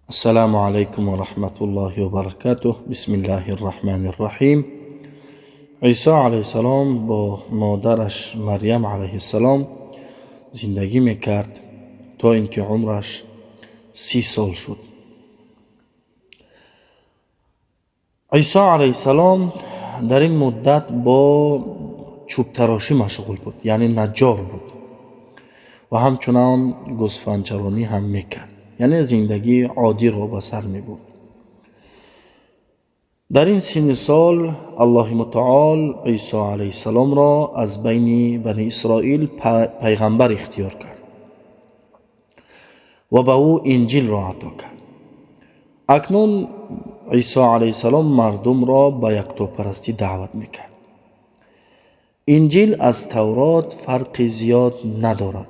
السلام علیکم و رحمت الله و برکاته. بسم الله الرحمن الرحیم. عیسی علیه السلام با مادرش مریم علیه السلام زندگی میکرد تا اینکه عمرش 30 سال شد. عیسی علیه السلام در این مدت با چوب تراشی مشغول بود، یعنی نجار بود و همچنان گوسفندچرانی هم میکرد، یعنی زندگی عادی را به سر میبرد. در این سن سال الله متعال عیسی علیه السلام را از بین بنی اسرائیل پیغمبر اختیار کرد و به او انجیل را عطا کرد. اکنون عیسی علیه السلام مردم را به یکتاپرستی دعوت میکرد. انجیل از تورات فرق زیاد ندارد.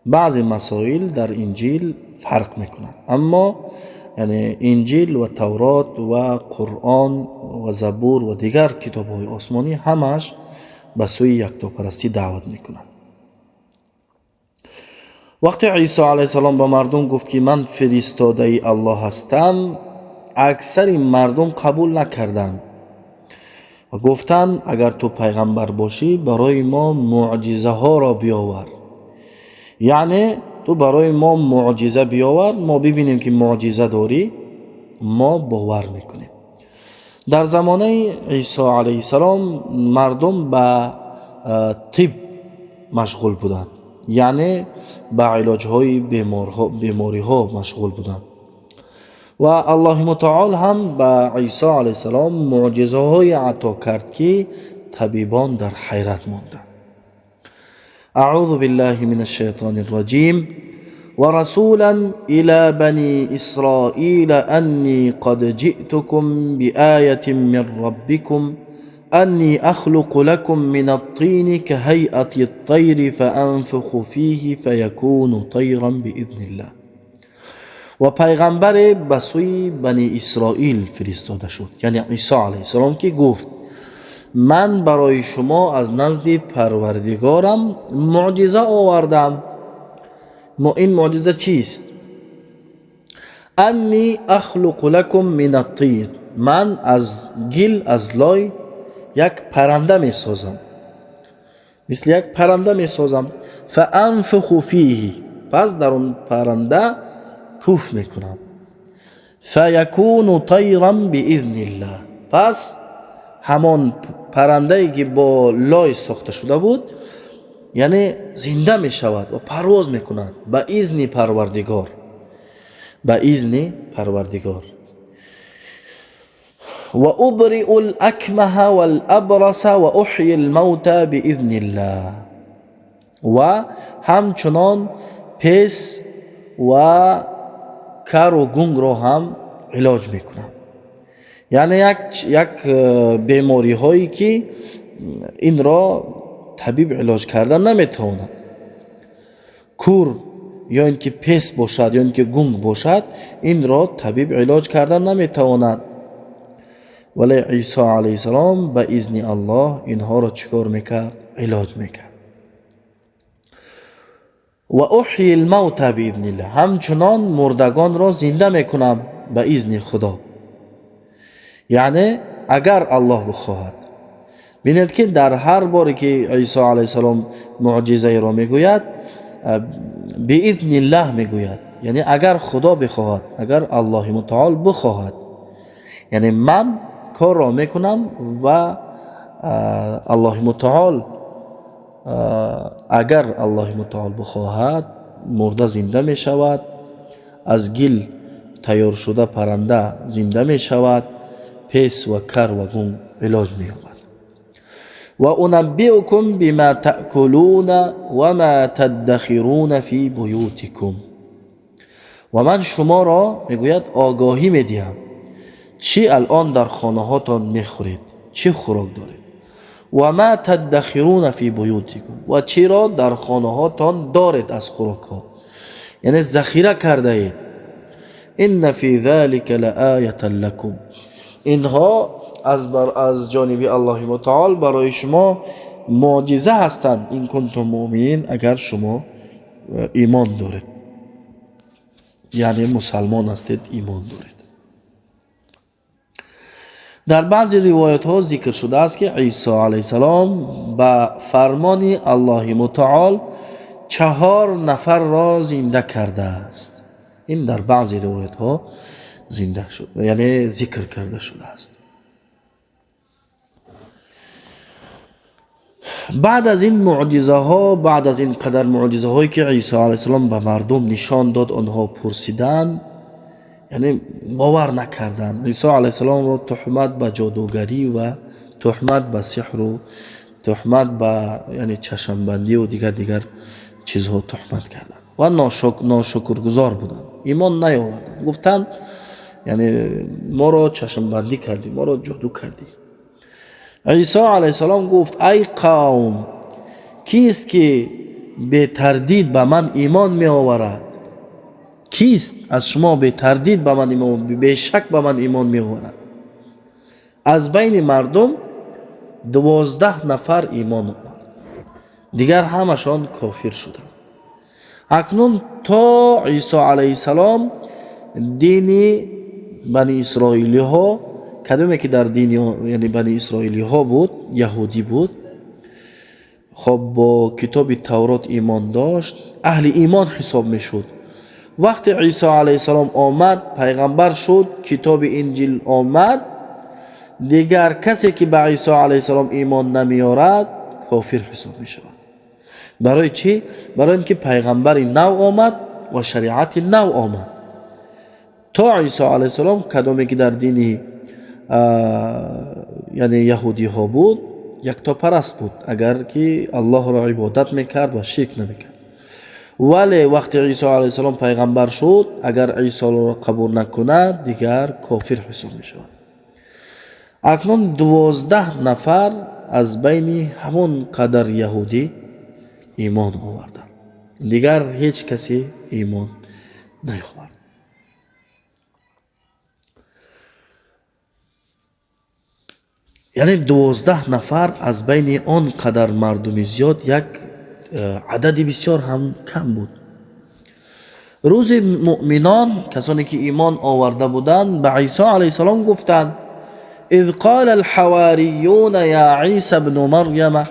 بعضی مسائل در انجیل فرق میکنند، اما یعنی انجیل و تورات و قرآن و زبور و دیگر کتاب های آسمانی همش به سوی یکتاپرستی دعوت میکنند. وقتی عیسی علیه السلام به مردم گفت که من فرستاده الله هستم، اکثر مردم قبول نکردند و گفتند اگر تو پیغمبر باشی برای ما معجزه ها را بیاور، یعنی تو برای ما معجزه بیاور، ما ببینیم که معجزه داری، ما باور میکنیم. در زمانه عیسی علیه السلام مردم به طب مشغول بودند، یعنی به علاج های بیماری ها مشغول بودند و الله متعال هم به عیسی علیه السلام معجزه های عطا کرد که طبیبان در حیرت ماندند. اعوذ بالله من الشیطان الرجیم. ورسولا إلى بني إسرائيل أني قد جئتكم بآية من ربكم أني أخلق لكم من الطين كهيئة الطير فأنفخ فيه فيكون طيرا بإذن الله. و پیغمبر به سوی بنی اسرائیل فرستاده شد، یعنی عیسی علیه السلام که گفت من برای شما از نزد پروردگارم معجزه آوردم. این معجزه چیست؟ انی اخلق لکم من الطیر، من از گل، از لای یک پرنده می سازم، مثل یک پرنده می سازم. فانفخ فیه، پس در اون پرنده پوف میکنم. فیکون طیرا باذن الله، پس همان پرنده‌ای که با لای ساخته شده بود یعنی زنده می شود و پرواز می کند به اذن پروردگار، به اذن پروردگار. و ابرئ الاکمه والابرص و احیی الموتى باذن الله، و همچنان پس و کر و گنگ را هم علاج می کنم، یعنی یک بیماری هایی که این را طبیب علاج کردن نمیتواند، کور یا اینکه پس باشد یا اینکه گنگ باشد، این را طبیب علاج کردن نمیتواند، ولی عیسی علیه السلام به اذن الله اینها را چیکار میکرد؟ علاج میکرد. و احیی الموتى باذن الله، همچنان مردگان را زنده میکنم به اذن خدا، یعنی اگر الله بخواهد. بینید که در هر باری که عیسی علیه السلام معجزه را میگوید باذن الله میگوید، یعنی اگر خدا بخواهد، اگر الله متعال بخواهد، یعنی من کار را میکنم و الله متعال اگر الله متعال بخواهد مرده زنده می شود، از گل تیار شده پرنده زنده می شود، پس و کر و گنگ علاج می یابد. و انبئکم بما تأکلون و ما تدخرون فی بیوتکم، و من شما را میگوید آگاهی میدهم چی الان در خانه هاتان میخورید، چی خوراک دارید. و ما تدخرون فی بیوتکم، و چی را در خانه هاتان دارید از خوراک ها، یعنی ذخیره کرده اید. ان فی ذلک لآیة لکم، اینها از جانب الله متعال برای شما معجزه هستند، این کنتم مؤمنین، اگر شما ایمان دارید. یعنی مسلمان هستید، ایمان دارید. در بعضی روایت ها ذکر شده است که عیسی علیه السلام به فرمان الله متعال 4 نفر را زنده کرده است. این در بعضی روایت ها زنده شد، یعنی ذکر کرده شده است. بعد از این معجزه ها، بعد از این قدر معجزه هایی که عیسی علیه السلام به مردم نشان داد، آنها پرسیدند، یعنی باور نکردند. عیسی علیه السلام را تهمت به جادوگری و تهمت به سحر و تهمت به یعنی چشمبندی و دیگر چیزها تهمت کردند و ناشکرگزار بودند، ایمان نیاوردند. گفتند یعنی ما را چشمبندی کردی، ما را جادو کردی. عیسی علیه السلام گفت ای قوم، کیست که به تردید به من ایمان می آورد؟ کیست از شما به تردید به من ایمان، به شک به من ایمان می آورد؟ از بین مردم 12 نفر ایمان آورد، دیگر همشان کافر شدند. اکنون تا عیسی علیه السلام دین بنی اسرائیلی ها، کدومی که در دین یعنی بنی اسرائیلی ها بود، یهودی بود، خب با کتاب تورات ایمان داشت، اهل ایمان حساب می شد. وقتی عیسی علیه السلام آمد، پیغمبر شد، کتاب انجیل آمد، دیگر کسی که به عیسی علیه السلام ایمان نمیارد کافر حساب می شود. برای چی؟ برای اینکه پیغمبر نو آمد و شریعت نو آمد. تا عیسی علیه السلام کدومی که در دین یعنی یهودی ها بود، یکتا پرست بود، اگر که الله را عبادت میکرد و شرک نمیکرد. ولی وقتی عیسی علیه السلام پیغمبر شد، اگر عیسی را قبول نکند دیگر کافر حساب می شود. اکنون 12 نفر از بین همون قدر یهودی ایمان آوردند، دیگر هیچ کسی ایمان نیاورد. یعنی 12 نفر از بین آن قدر مردم زیاد، یک عدد بسیار هم کم بود. روز مؤمنان، کسانی که ایمان آورده بودند، به عیسی علیه السلام گفتند اذ قال الحواریون یا عیسی ابن مریم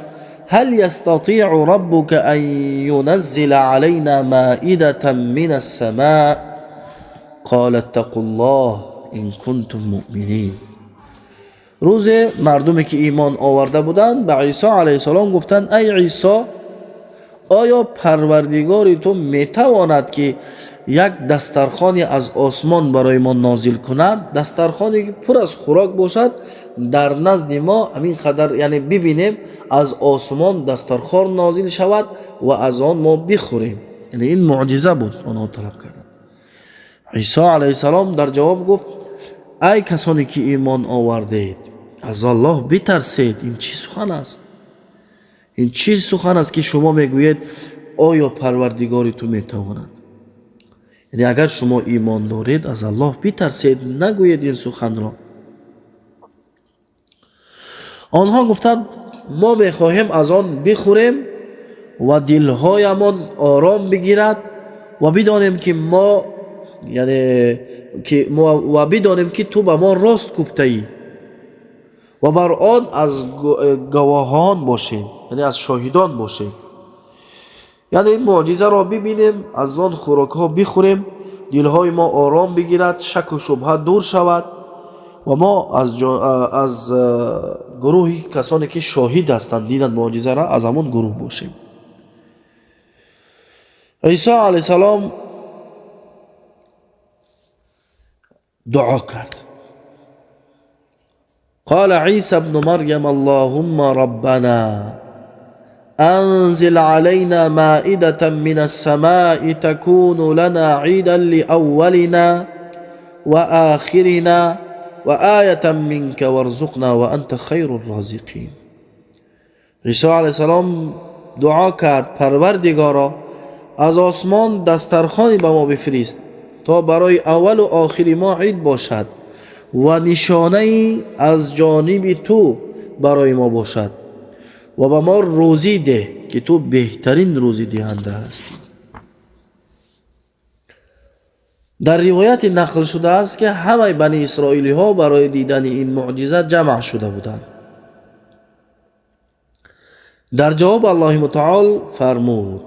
هل يستطيع ربك أن ينزل علينا مائدة من السماء قال اتقوا الله إن كنتم مؤمنين. روز مردمی که ایمان آورده بودند به عیسی علیه السلام گفتند ای عیسی، آیا پروردگار تو میتواند که یک دسترخوانی از آسمان برای ما نازل کند، دسترخوانی که پر از خوراک باشد، در نزد ما همین قدر یعنی ببینیم از آسمان دسترخوان نازل شود و از آن ما بخوریم. یعنی این معجزه بود آنها طلب کردند. عیسی علیه السلام در جواب گفت ای کسانی که ایمان آوردید، از الله بترسید. این چی سخن است؟ این چی سخن است که شما میگویید آیا پروردگار تو میتواند؟ یعنی اگر شما ایمان دارید از الله بترسید، نگویید این سخن را. آنها گفتند ما میخواهیم از آن بخوریم و دلهایمان آرام بگیرد و بدانیم که ما یعنی و بدانیم که تو به ما راست گفته ای و بر آن از گواهان باشیم، یعنی از شاهدان باشیم. یعنی این معجزه را ببینیم، از آن خوراک ها بخوریم، دلهای ما آرام بگیرد، شک و شبهه دور شود و ما از گروهی کسانی که شاهد هستند دیدند معجزه را، از همون گروه باشیم. عیسی علیه السلام دعا کرد. قال عيسى ابن مريم اللهم ربنا أنزل علينا مائدة من السماء تكون لنا عيدا لأولنا وآخرنا وآية منك وارزقنا وأنت خير الرازقين. عیسی علیه السلام دعا کرد پروردگارا از آسمان دسترخوانی به ما بفرست تا برای اول و آخر ما عید باشد و نشانه ای از جانب تو برای ما باشد و به ما روزی ده که تو بهترین روزی دهنده هستی. در روایت نقل شده است که همه بنی اسرائیلی ها برای دیدن این معجزه جمع شده بودند. در جواب الله متعال فرمود: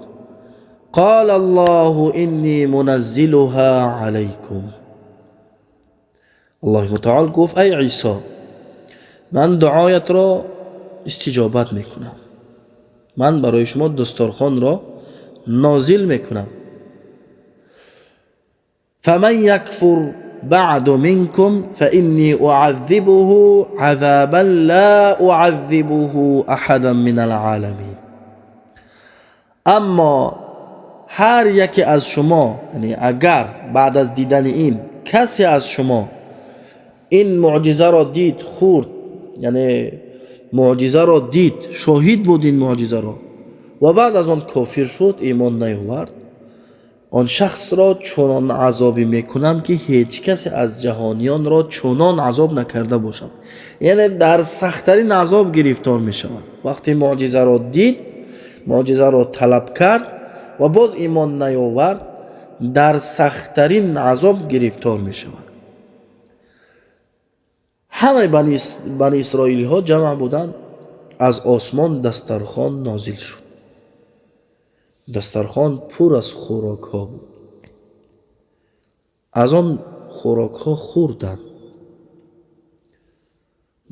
قال الله انی منزلها علیکم. الله متعال گفت: ای عیسی، من دعایت را استجابت میکنم، من برای شما دسترخوان را نازل میکنم. فمن یکفر بعد منکم فإنی اعذبه عذابا لا اعذبه احدا من العالمین. اما هر یکی از شما، یعنی اگر بعد از دیدن این کسی از شما این معجزه را دید، خورد، یعنی معجزه را دید، شاهد بود این معجزه را، و بعد از آن کافر شد، ایمان نیاورد، آن شخص را چنان عذابی میکنم که هیچ کسی از جهانیان را چنان عذاب نکرده باشد. یعنی در سخت‌ترین عذاب گرفتار میشود. وقتی معجزه را دید، معجزه را طلب کرد و باز ایمان نیاورد، در سخت‌ترین عذاب گرفتار میشود. همه بنی اسرائیلی ها جمع بودند. از آسمان دسترخوان نازل شد. دسترخوان پر از خوراک ها بود. از آن خوراک ها خوردند.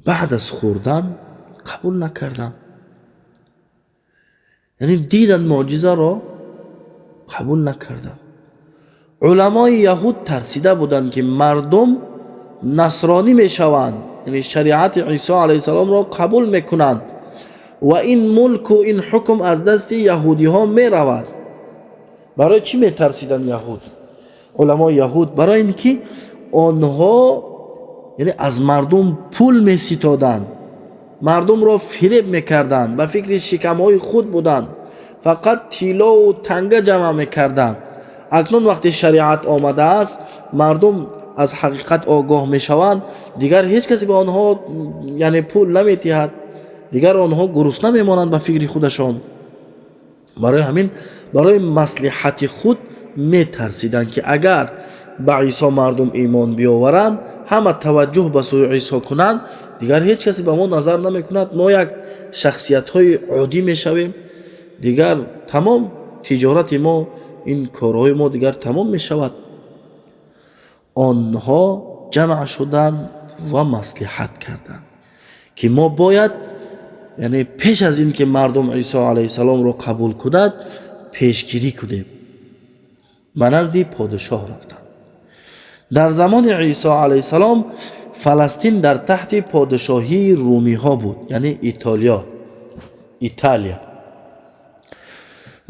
بعد از خوردن قبول نکردند. یعنی دیدن معجزه را قبول نکردند. علمای یهود ترسیده بودند که مردم نصرانی میشوند، یعنی شریعت عیسی علیه السلام را قبول میکنند و این ملک و این حکم از دست یهودی ها می رود. برای چی می ترسیدن یهود؟ علمای یهود برای اینکه آنها یعنی از مردم پول می ستادند، مردم را فریب می کردند، به فکر شکم های خود بودند، فقط طلا و تنگه جمع می کردند. اکنون وقتی شریعت آمده است، مردم از حقیقت آگاه می شوند، دیگر هیچ کسی به آنها یعنی پول نمی دهد، دیگر آنها گرسنه میمانند به فکر خودشان. برای همین برای مصلحت خود می ترسیدند که اگر به عیسی مردم ایمان بیاورند، همه توجه به سوی عیسی کنند، دیگر هیچ کسی به ما نظر نمی کند، ما یک شخصیت های عادی می شویم، دیگر تمام تجارت ما، این کارهای ما دیگر تمام می شود. آنها جمع شدند و مصلحت کردند که ما باید یعنی پیش از این که مردم عیسی علیه السلام را قبول کنند پیشگیری کنیم. به نزد پادشاه رفتند. در زمان عیسی علیه السلام فلسطین در تحت پادشاهی رومی ها بود، یعنی ایتالیا.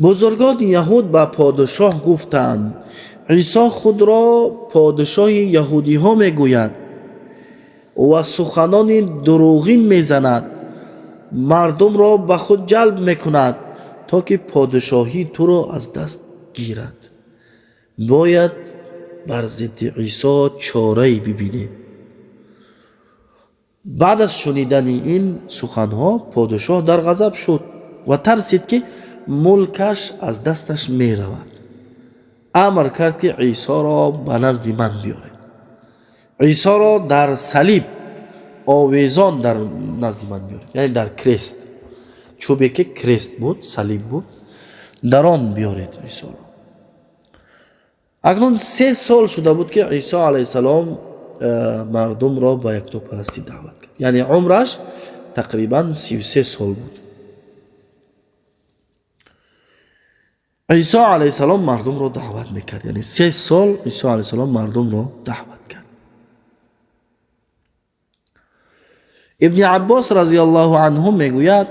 بزرگان یهود به پادشاه گفتند: عیسی خود را پادشاه یهودی ها می گوید و سخنان دروغین می زند، مردم را به خود جلب می کند تا که پادشاهی تو را از دست گیرد. باید بر ضد عیسی چاره‌ای ببینیم. بعد از شنیدن این سخنها پادشاه در غضب شد و ترسید که ملکش از دستش می رود. امر کرد که عیسی را به نزد من بیارید. عیسی را در صلیب آویزان در نزد من بیارید، یعنی در کرست، چوبی که کرست بود، صلیب بود، در آن بیارید عیسی را. اکنون 3 سال شده بود که عیسی علیه السلام مردم را به یکتاپرستی دعوت کرد، یعنی عمرش تقریبا 33 سال بود. عیسی علیه السلام مردم را دعوت میکرد، یعنی 3 سال عیسی علیه السلام مردم را دعوت کرد. ابن عباس رضی الله عنه میگوید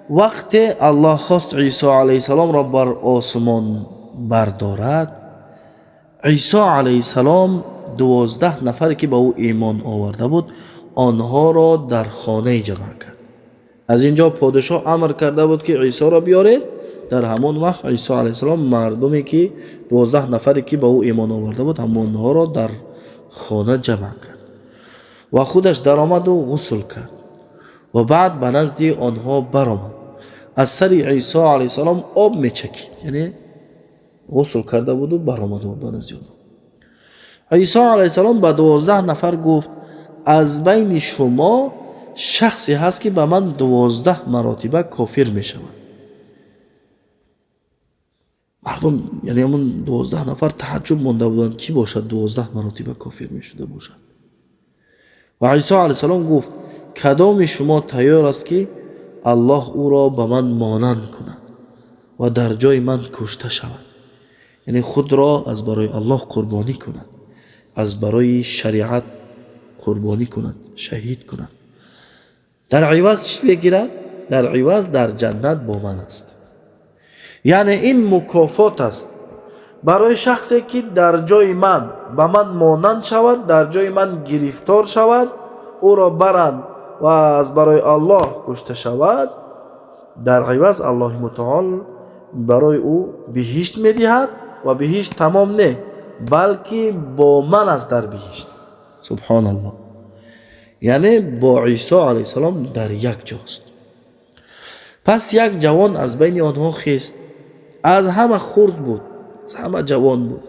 وقت الله خواست عیسی علیه السلام را بر آسمان بردارد، عیسی علیه السلام 12 نفر که به او ایمان آورده بود آنها را در خانه جمع کرد. از اینجا پادشاه امر کرده بود که عیسی را بیارید. در همان وقت عیسی علیه السلام مردمی که 12 نفری که به او ایمان آورده بود همانها را در خانه جمع کرد و خودش در آمد و غسل کرد و بعد به نزد آنها برآمد. از سر عیسی علیه السلام آب می چکید، یعنی غسل کرده بود و برآمده بود به نزد آنها. عیسی علیه السلام به 12 نفر گفت از بین شما شخصی هست که به من 12 مراتبه کافر می شود. مردم یعنی همون 12 نفر تعجب مانده بودند کی باشد 12 مراتبه کافر می شده باشد. و عیسی علیه السلام گفت کدام شما تیار است که الله او را به من مانند کند و در جای من کشته شود، یعنی خود را از برای الله قربانی کند، از برای شریعت قربانی کند، شهید کند، در عوض چی بگیرد؟ در عوض در جنت با من است. یعنی این مکافات است برای شخصی که در جای من به من مانند شود، در جای من گرفتار شود، او را برند و از برای الله کشته شود، در عوض الله متعال برای او بهشت میدهد و بهشت تمام نه بلکه با من است در بهشت. سبحان الله. یعنی با عیسی علیه السلام در یک جاست. پس یک جوان از بین آنها خیست، از همه خرد بود، از همه جوان بود.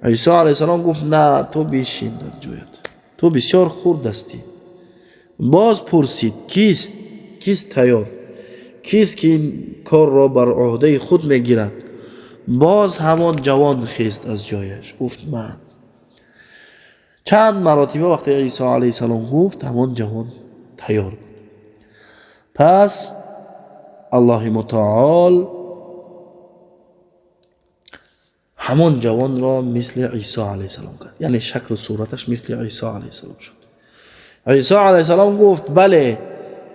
عیسی علیه السلام گفت نه تو بشین در جایت، تو بسیار خرد هستی. باز پرسید کیست تیار، کیست که این کار را بر عهده خود میگیرد؟ باز همان جوان خیست از جایش، گفت من. چند مراتبه وقتی عیسی علیه السلام گفت همان جوان تیار بود. پس الله متعال همان جوان را مثل عیسی علیه السلام کرد، یعنی شکل و صورتش مثل عیسی علیه السلام شد. عیسی علیه السلام گفت بله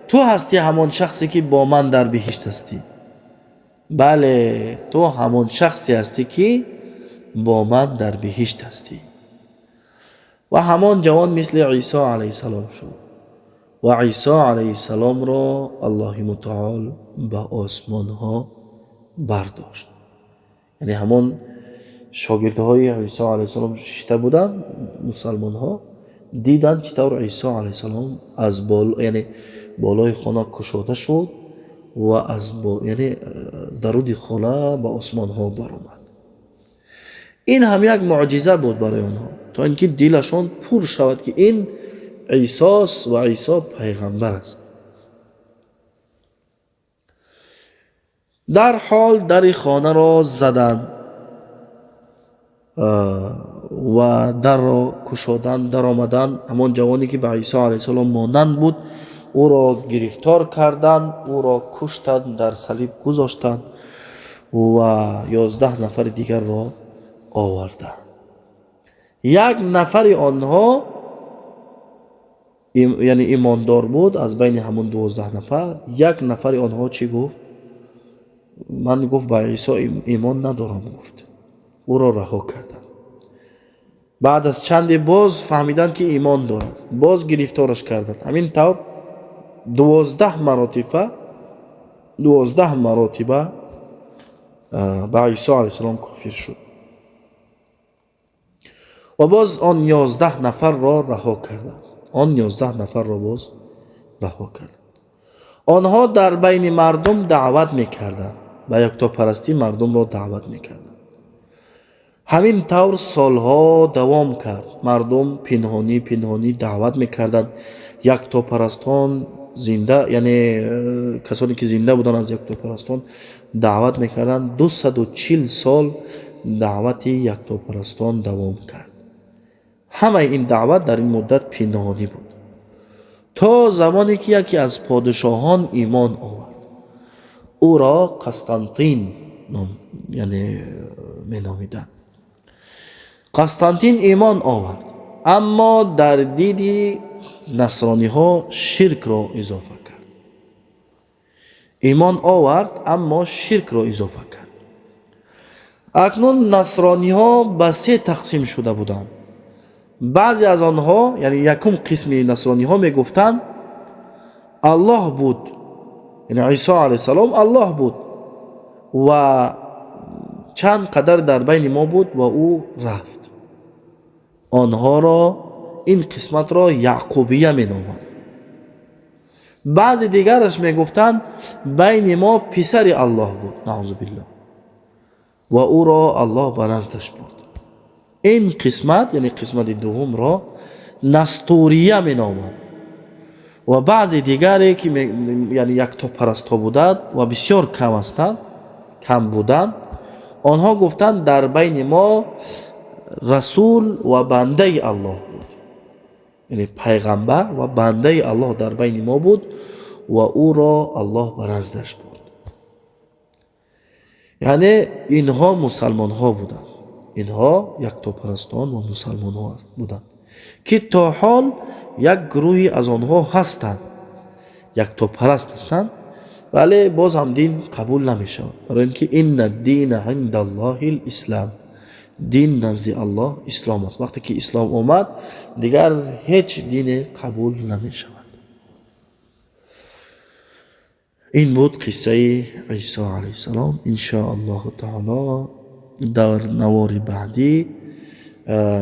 تو هستی همان شخصی که با من در بهشت هستی، بله تو همان شخصی هستی که با من در بهشت هستی. و همان جوان مثل عیسی علیه السلام شد و عیسی علیه السلام را الله متعال به آسمان ها برداشت. یعنی همان شاگردهای عیسی علیه السلام شیشته بودن، مسلمان ها دیدن چطور عیسی علیه السلام از یعنی بالای خانه کشاده شد و از یعنی درود خانه به آسمان ها برآمد. این هم یک معجزه بود برای آنها تا اینکه دلشان پر شود که این عیسی است و عیسی پیغمبر است. در حال در خانه را زدند و در را کشادند. در آمدند همان جوانی که به عیسی علیه السلام مانند بود او را گرفتار کردند، او را کشتند، در صلیب گذاشتند و 11 نفر دیگر را آوردند. یک نفر آنها یعنی ایماندار بود از بین همون 12 نفر. یک نفر آنها چی گفت؟ من گفت به عیسی ایمان ندارم، گفت. او را رها کردند. بعد از چند باز فهمیدند که ایمان دارد، باز گرفتارش کردند. همین طور 12 مراتبه به عیسی علیه السلام کافر شد و باز آن 11 نفر را رها کردند. آنها در بین مردم دعوت میکردند، به یکتاپرستی مردم را دعوت میکردند. همین طور سالها دوام کرد. مردم پنهانی دعوت میکردند. یکتاپرستان زنده، یعنی کسانی که زنده بودن از یکتاپرستان دعوت میکردند. 240 سال دعوت یکتاپرستان دوام کرد. همه این دعوت در این مدت پنهانی بود تا زمانی که یکی از پادشاهان ایمان آورد. او را قسطنطین یعنی مینامیدند. قسطنطین ایمان آورد اما در دید نصرانی ها شرک را اضافه کرد. ایمان آورد اما شرک را اضافه کرد. اکنون نصرانی ها به 3 تقسیم شده بودند. بعضی از آنها یعنی یکم قسم نصرانی ها می گفتند الله بود، یعنی عیسی علیه السلام الله بود و چند قدر در بین ما بود و او رفت. آنها را این قسمت را یعقوبیه می نامند. بعضی دیگرش می گفتند بین ما پسر الله بود، نعوذ بالله، و او را الله به نزدش برد. این قسمت یعنی قسمت دوم را نستوریه می نامند و بعضی دیگری که یعنی یک تا پرست ها بودند و بسیار کم هستند، کم بودند، آنها گفتند در بین ما رسول و بنده الله بود، یعنی پیغمبر و بنده الله در بین ما بود و او را الله به نزدش برد. یعنی اینها مسلمان ها بودند، اینها یک تا پرستان و مسلمان ها بودند که تا حال یک گروهی از آنها هستند، یک تا پرست هستند، ولی باز هم دین قبول نمی شود، برای اینکه این الدین عند الله الاسلام، دین نزد الله اسلام است. وقتی که اسلام اومد دیگر هیچ دین قبول نمی شود. این بود قصه عیسی علیه السلام. ان شاء الله تعالی در نوار بعدی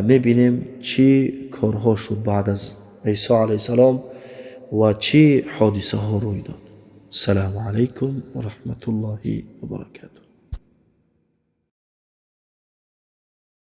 میبینیم چی کارها شد بعد از عیسی علیه السلام و چی حادثه ها روی داد. السلام علیکم و رحمت الله و برکاته.